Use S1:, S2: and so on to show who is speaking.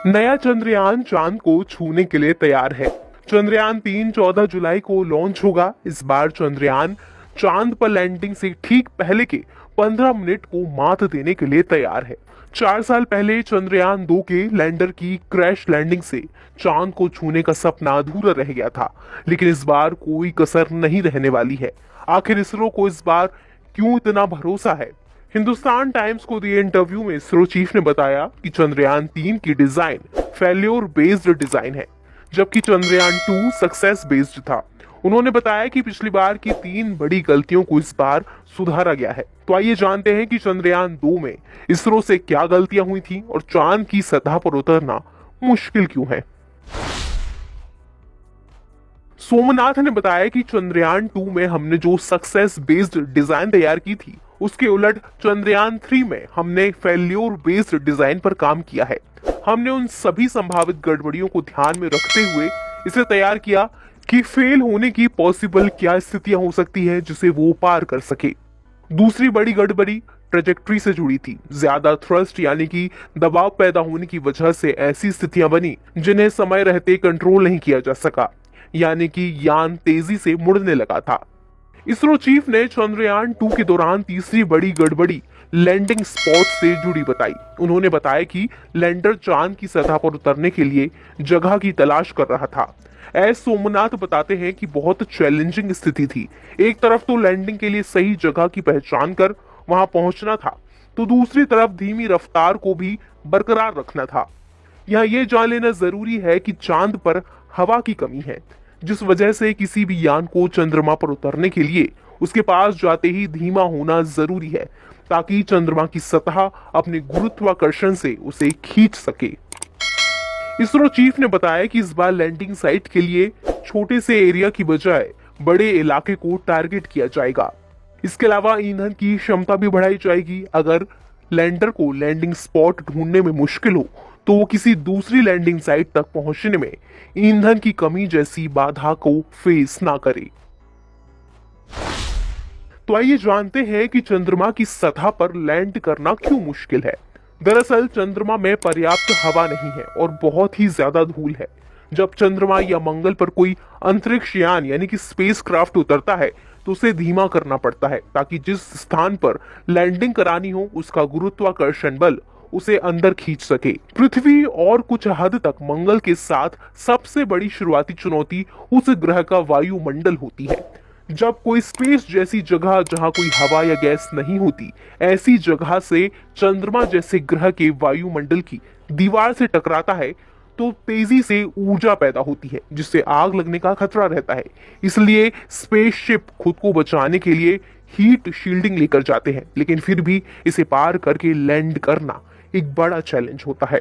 S1: नया चंद्रयान चांद को छूने के लिए तैयार है। चंद्रयान 3 14 जुलाई को लॉन्च होगा। इस बार चंद्रयान चांद पर लैंडिंग से ठीक पहले के 15 मिनट को मात देने के लिए तैयार है। 4 साल पहले चंद्रयान 2 के लैंडर की क्रैश लैंडिंग से चांद को छूने का सपना अधूरा रह गया था, लेकिन इस बार कोई कसर नहीं रहने वाली है। आखिर इसरो को इस बार क्यों इतना भरोसा है? हिंदुस्तान टाइम्स को दिए इंटरव्यू में इसरो चीफ ने बताया कि चंद्रयान 3 की डिजाइन फेल्योर बेस्ड डिजाइन है, जबकि चंद्रयान 2 सक्सेस बेस्ड था। उन्होंने बताया कि पिछली बार की 3 बड़ी गलतियों को इस बार सुधारा गया है। तो आइए जानते हैं कि चंद्रयान 2 में इसरो से क्या गलतियां हुई थी और चांद की सतह पर उतरना मुश्किल क्यों है। सोमनाथ ने बताया कि चंद्रयान 2 में हमने जो सक्सेस बेस्ड डिजाइन तैयार की थी, उसके उलट चंद्रयान 3 में हमने फेल्योर बेस्ड डिजाइन पर काम किया है। हमने उन सभी संभावित गड़बड़ियों को ध्यान में रखते हुए इसे तैयार किया कि फेल होने की पॉसिबल क्या स्थितियां हो सकती है जिसे वो पार कर सके। दूसरी बड़ी गड़बड़ी ट्रेजेक्ट्री से जुड़ी थी। ज्यादा थ्रस्ट यानी कि दबाव पैदा होने की वजह से ऐसी स्थितियां बनी जिन्हें समय रहते कंट्रोल नहीं किया जा सका, यानी कि यान तेजी से मुड़ने लगा था। इसरो चीफ ने चंद्रयान 2 के दौरान तीसरी बड़ी गड़बड़ी लैंडिंग स्पॉट से जुड़ी बताई। उन्होंने बताया कि लैंडर चांद की सतह पर उतरने के लिए जगह की तलाश कर रहा था। एस सोमनाथ बताते हैं कि बहुत चैलेंजिंग स्थिति थी। एक तरफ तो लैंडिंग के लिए सही जगह की पहचान कर वहां पहुंचना था, तो दूसरी तरफ धीमी रफ्तार को भी बरकरार रखना था। यहाँ ये जान लेना जरूरी है कि चांद पर हवा की कमी है, जिस वजह से किसी भी यान को चंद्रमा पर उतरने के लिए उसके पास जाते ही धीमा होना जरूरी है, ताकि चंद्रमा की सतह अपने गुरुत्वाकर्षण से उसे खींच सके। इसरो चीफ ने बताया कि इस बार लैंडिंग साइट के लिए छोटे से एरिया की बजाय बड़े इलाके को टारगेट किया जाएगा। इसके अलावा ईंधन की क्षमता भी बढ़ाई जाएगी। अगर लैंडर को लैंडिंग स्पॉट ढूंढने में मुश्किल हो तो वो किसी दूसरी लैंडिंग साइट तक पहुंचने में ईंधन की कमी जैसी बाधा को फेस ना करे। तो आइए जानते हैं कि चंद्रमा की सतह पर लैंड करना क्यों मुश्किल है। दरअसल चंद्रमा में पर्याप्त हवा नहीं है और बहुत ही ज्यादा धूल है। जब चंद्रमा या मंगल पर कोई अंतरिक्ष यान यानी कि स्पेस क्राफ्ट उतरता है तो उसे धीमा करना पड़ता है, ताकि जिस स्थान पर लैंडिंग करानी हो उसका गुरुत्वाकर्षण बल उसे अंदर खींच सके। पृथ्वी और कुछ हद तक मंगल के साथ सबसे बड़ी शुरुआती चुनौती उस ग्रह का वायुमंडल होती है। जब कोई स्पेस जैसी जगह जहां कोई हवा या गैस नहीं होती, ऐसी जगह से चंद्रमा जैसे ग्रह के वायुमंडल की दीवार से टकराता है तो तेजी से ऊर्जा पैदा होती है, जिससे आग लगने का खतरा रहता है। इसलिए स्पेसशिप खुद को बचाने के लिए हीट शील्डिंग लेकर जाते हैं, लेकिन फिर भी इसे पार करके लैंड करना एक बड़ा चैलेंज होता है।